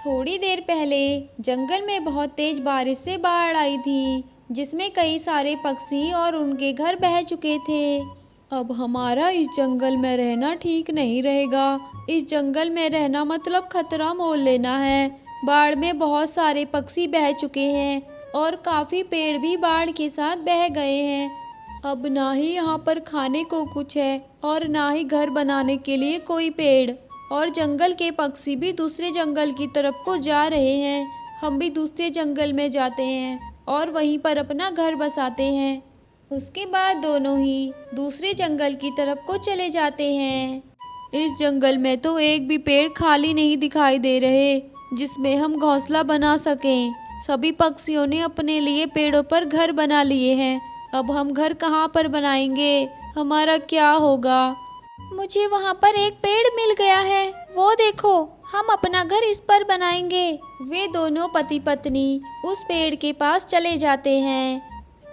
थोड़ी देर पहले जंगल में बहुत तेज बारिश से बाढ़ आई थी, जिसमें कई सारे पक्षी और उनके घर बह चुके थे। अब हमारा इस जंगल में रहना ठीक नहीं रहेगा। इस जंगल में रहना मतलब खतरा मोल लेना है। बाढ़ में बहुत सारे पक्षी बह चुके हैं और काफी पेड़ भी बाढ़ के साथ बह गए हैं। अब ना ही यहाँ पर खाने को कुछ है और ना ही घर बनाने के लिए कोई पेड़। और जंगल के पक्षी भी दूसरे जंगल की तरफ को जा रहे हैं। हम भी दूसरे जंगल में जाते हैं और वहीं पर अपना घर बसाते हैं। उसके बाद दोनों ही दूसरे जंगल की तरफ को चले जाते हैं। इस जंगल में तो एक भी पेड़ खाली नहीं दिखाई दे रहे जिसमें हम घोंसला बना सकें। सभी पक्षियों ने अपने लिए पेड़ों पर घर बना लिए हैं। अब हम घर कहाँ पर बनाएंगे? हमारा क्या होगा? मुझे वहाँ पर एक पेड़ मिल गया है, वो देखो, हम अपना घर इस पर बनाएंगे। वे दोनों पति पत्नी उस पेड़ के पास चले जाते हैं।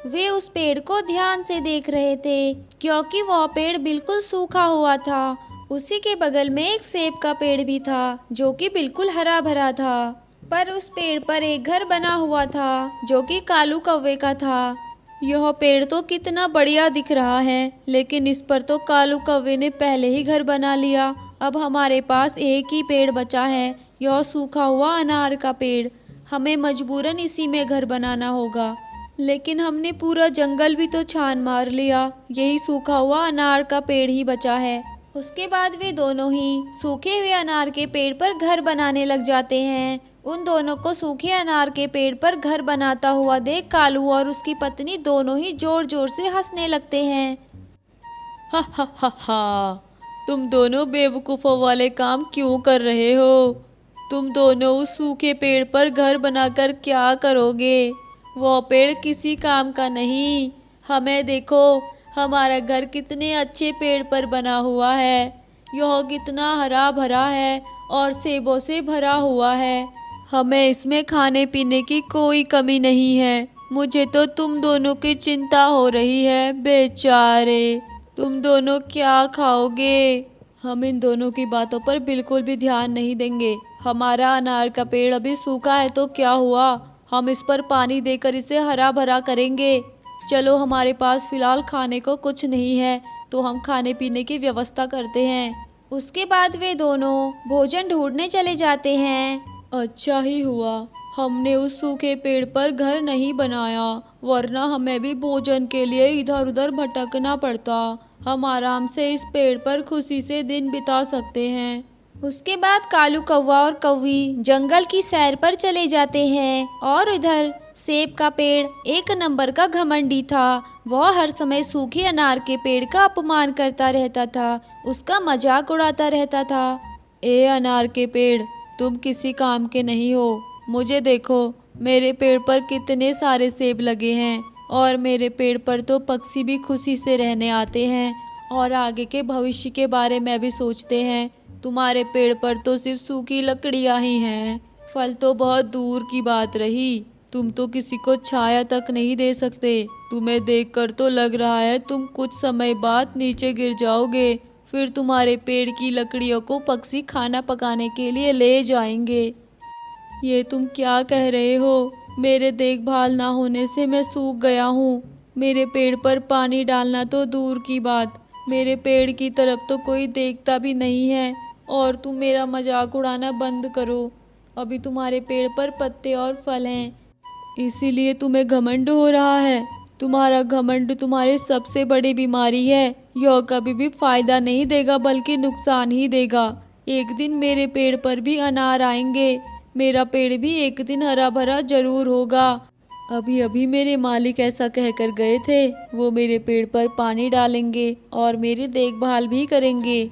वे उस पेड़ को ध्यान से देख रहे थे क्योंकि वह पेड़ बिल्कुल सूखा हुआ था। उसी के बगल में एक सेब का पेड़ भी था जो कि बिल्कुल हरा भरा था। पर उस पेड़ पर एक घर बना हुआ था जो कि कालू कौवे का था। यह पेड़ तो कितना बढ़िया दिख रहा है, लेकिन इस पर तो कालू कौवे ने पहले ही घर बना लिया। अब हमारे पास एक ही पेड़ बचा है, यह सूखा हुआ अनार का पेड़। हमें मजबूरन इसी में घर बनाना होगा। लेकिन हमने पूरा जंगल भी तो छान मार लिया, यही सूखा हुआ अनार का पेड़ ही बचा है। उसके बाद वे दोनों ही सूखे हुए अनार के पेड़ पर घर बनाने लग जाते हैं। उन दोनों को सूखे अनार के पेड़ पर घर बनाता हुआ देख कालू और उसकी पत्नी दोनों ही जोर जोर से हंसने लगते हैं। हा हा हा हा, तुम दोनों बेवकूफ़ों वाले काम क्यों कर रहे हो? तुम दोनों उस सूखे पेड़ पर घर बनाकर क्या करोगे? वो पेड़ किसी काम का नहीं। हमें देखो, हमारा घर कितने अच्छे पेड़ पर बना हुआ है। यह कितना हरा भरा है और सेबों से भरा हुआ है। हमें इसमें खाने पीने की कोई कमी नहीं है। मुझे तो तुम दोनों की चिंता हो रही है। बेचारे, तुम दोनों क्या खाओगे? हम इन दोनों की बातों पर बिल्कुल भी ध्यान नहीं देंगे। हमारा अनार का पेड़ अभी सूखा है तो क्या हुआ, हम इस पर पानी देकर इसे हरा भरा करेंगे। चलो, हमारे पास फिलहाल खाने को कुछ नहीं है तो हम खाने पीने की व्यवस्था करते हैं। उसके बाद वे दोनों भोजन ढूंढने चले जाते हैं। अच्छा ही हुआ हमने उस सूखे पेड़ पर घर नहीं बनाया, वरना हमें भी भोजन के लिए इधर उधर भटकना पड़ता। हम आराम से इस पेड़ पर खुशी से दिन बिता सकते हैं। उसके बाद कालू कौवा और कौवी जंगल की सैर पर चले जाते हैं और इधर सेब का पेड़ एक नंबर का घमंडी था। वह हर समय सूखे अनार के पेड़ का अपमान करता रहता था, उसका मजाक उड़ाता रहता था। ए अनार के पेड़, तुम किसी काम के नहीं हो। मुझे देखो, मेरे पेड़ पर कितने सारे सेब लगे हैं और मेरे पेड़ पर तो पक्षी भी खुशी से रहने आते हैं और आगे के भविष्य के बारे में भी सोचते हैं। तुम्हारे पेड़ पर तो सिर्फ सूखी लकड़ियां ही हैं, फल तो बहुत दूर की बात रही। तुम तो किसी को छाया तक नहीं दे सकते। तुम्हें देखकर तो लग रहा है तुम कुछ समय बाद नीचे गिर जाओगे, फिर तुम्हारे पेड़ की लकड़ियों को पक्षी खाना पकाने के लिए ले जाएंगे। ये तुम क्या कह रहे हो? मेरे देखभाल ना होने से मैं सूख गया हूँ। मेरे पेड़ पर पानी डालना तो दूर की बात, मेरे पेड़ की तरफ तो कोई देखता भी नहीं है। और तुम मेरा मजाक उड़ाना बंद करो। अभी तुम्हारे पेड़ पर पत्ते और फल हैं, इसीलिए तुम्हें घमंड हो रहा है। तुम्हारा घमंड तुम्हारी सबसे बड़ी बीमारी है। यह कभी भी फायदा नहीं देगा बल्कि नुकसान ही देगा। एक दिन मेरे पेड़ पर भी अनार आएंगे, मेरा पेड़ भी एक दिन हरा भरा जरूर होगा। अभी अभी मेरे मालिक ऐसा कहकर गए थे, वो मेरे पेड़ पर पानी डालेंगे और मेरी देखभाल भी करेंगे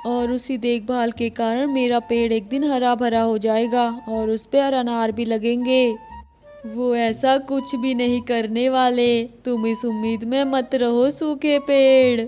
और उसी देखभाल के कारण मेरा पेड़ एक दिन हरा भरा हो जाएगा और उस पर अनार भी लगेंगे। वो ऐसा कुछ भी नहीं करने वाले, तुम इस उम्मीद में मत रहो सूखे पेड़।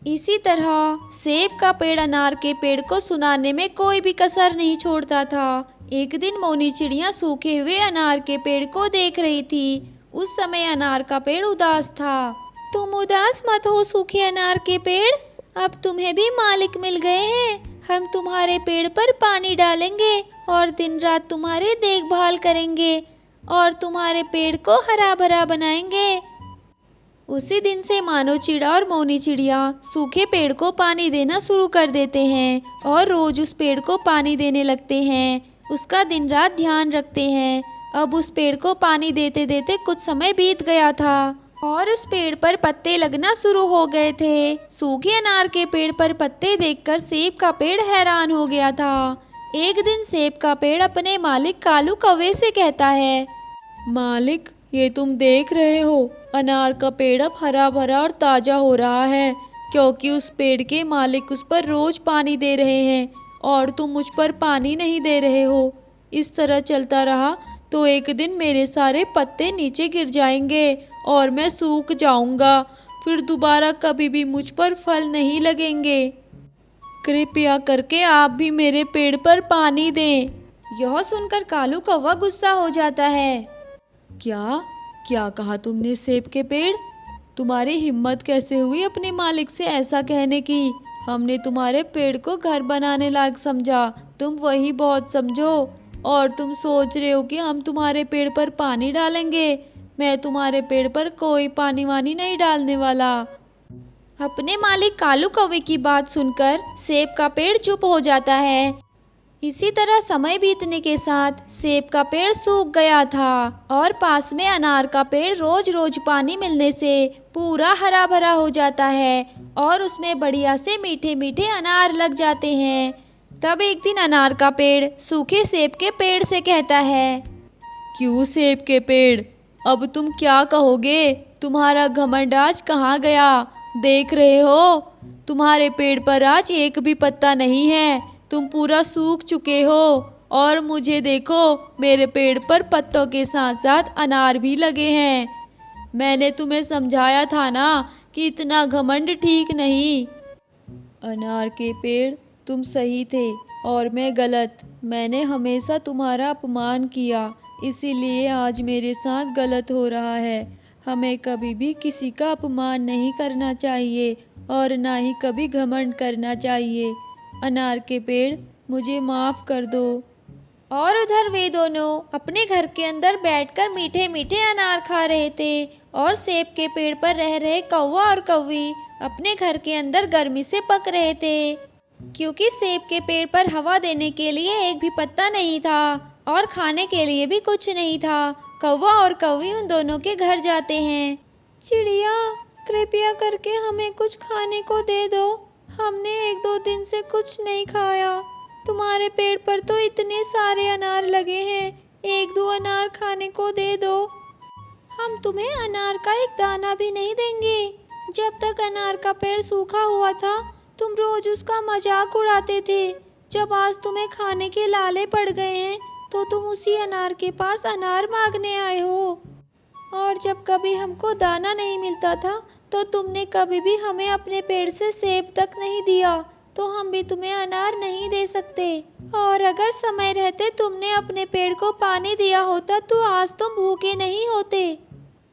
इसी तरह सेब का पेड़ अनार के पेड़ को सुनाने में कोई भी कसर नहीं छोड़ता था। एक दिन मोनी चिड़िया सूखे हुए अनार के पेड़ को देख रही थी। उस समय अनार का पेड़ उदास था। तुम उदास मत हो सूखे अनार के पेड़, अब तुम्हें भी मालिक मिल गए हैं। हम तुम्हारे पेड़ पर पानी डालेंगे और दिन रात तुम्हारी देखभाल करेंगे और तुम्हारे पेड़ को हरा भरा बनाएंगे। उसी दिन से मानो चिड़ा और मोनी चिड़िया सूखे पेड़ को पानी देना शुरू कर देते हैं और रोज उस पेड़ को पानी देने लगते हैं। उसका दिन रात ध्यान रखते हैं। अब उस पेड़ को पानी देते देते कुछ समय बीत गया था और उस पेड़ पर पत्ते लगना शुरू हो गए थे। सूखे अनार के पेड़ पर पत्ते देखकर सेब का पेड़ हैरान हो गया था। एक दिन सेब का पेड़ अपने मालिक कालू कौवे से कहता है, मालिक, ये तुम देख रहे हो, अनार का पेड़ अब हरा भरा और ताज़ा हो रहा है, क्योंकि उस पेड़ के मालिक उस पर रोज पानी दे रहे हैं और तुम मुझ पर पानी नहीं दे रहे हो। इस तरह चलता रहा तो एक दिन मेरे सारे पत्ते नीचे गिर जाएंगे और मैं सूख जाऊंगा। फिर दोबारा कभी भी मुझ पर फल नहीं लगेंगे। कृपया करके आप भी मेरे पेड़ पर पानी दें। यह सुनकर कालू कौवा गुस्सा हो जाता है। क्या क्या कहा तुमने सेब के पेड़? तुम्हारी हिम्मत कैसे हुई अपने मालिक से ऐसा कहने की? हमने तुम्हारे पेड़ को घर बनाने लायक समझा, तुम वही बहुत समझो और तुम सोच रहे हो कि हम तुम्हारे पेड़ पर पानी डालेंगे। मैं तुम्हारे पेड़ पर कोई पानी वानी नहीं डालने वाला। अपने मालिक कालू कौवे की बात सुनकर सेब का पेड़ चुप हो जाता है। इसी तरह समय बीतने के साथ सेब का पेड़ सूख गया था और पास में अनार का पेड़ रोज रोज पानी मिलने से पूरा हरा भरा हो जाता है और उसमें बढ़िया से मीठे मीठे अनार लग जाते हैं। तब एक दिन अनार का पेड़ सूखे सेब के पेड़ से कहता है, क्यों सेब के पेड़, अब तुम क्या कहोगे? तुम्हारा घमंड आज कहाँ गया? देख रहे हो, तुम्हारे पेड़ पर आज एक भी पत्ता नहीं है। तुम पूरा सूख चुके हो और मुझे देखो, मेरे पेड़ पर पत्तों के साथ साथ अनार भी लगे हैं। मैंने तुम्हें समझाया था ना कि इतना घमंड ठीक नहीं। अनार के पेड़, तुम सही थे और मैं गलत। मैंने हमेशा तुम्हारा अपमान किया, इसीलिए आज मेरे साथ गलत हो रहा है। हमें कभी भी किसी का अपमान नहीं करना चाहिए और ना ही कभी घमंड करना चाहिए। अनार के पेड़, मुझे माफ़ कर दो। और उधर वे दोनों अपने घर के अंदर बैठकर मीठे मीठे अनार खा रहे थे और सेब के पेड़ पर रह रहे कौवा और कौवी अपने घर के अंदर गर्मी से पक रहे थे, क्योंकि सेब के पेड़ पर हवा देने के लिए एक भी पत्ता नहीं था और खाने के लिए भी कुछ नहीं था। कौवा और कौवी उन दोनों के घर जाते हैं। चिड़िया, कृपया करके हमें कुछ खाने को दे दो, हमने 1-2 दिन से कुछ नहीं खाया। तुम्हारे पेड़ पर तो इतने सारे अनार लगे हैं, 1-2 अनार खाने को दे दो। हम तुम्हें अनार का एक दाना भी नहीं देंगे। जब तक अनार का पेड़ सूखा हुआ था तुम रोज उसका मजाक उड़ाते थे। जब आज तुम्हें खाने के लाले पड़ गए हैं तो तुम उसी अनार के पास अनार मांगने आए हो। और जब कभी हमको दाना नहीं मिलता था तो तुमने कभी भी हमें अपने पेड़ से सेब तक नहीं दिया, तो हम भी तुम्हें अनार नहीं दे सकते। और अगर समय रहते तुमने अपने पेड़ को पानी दिया होता तो आज तुम भूखे नहीं होते।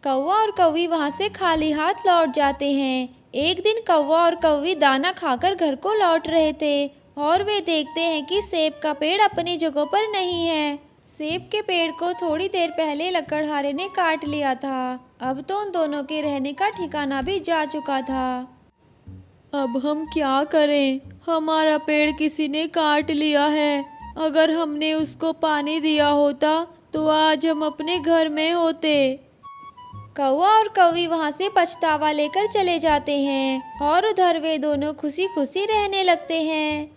कौवा और कौवी वहाँ से खाली हाथ लौट जाते हैं। एक दिन कौवा और कौवी दाना खाकर घर को लौट रहे थे और वे देखते हैं कि सेब का पेड़ अपनी जगह पर नहीं है। सेब के पेड़ को थोड़ी देर पहले लकड़हारे ने काट लिया था। अब तो उन दोनों के रहने का ठिकाना भी जा चुका था। अब हम क्या करें? हमारा पेड़ किसी ने काट लिया है। अगर हमने उसको पानी दिया होता तो आज हम अपने घर में होते। कौवा और कौवी वहाँ से पछतावा लेकर चले जाते हैं और उधर वे दोनों खुशी खुशी रहने लगते हैं।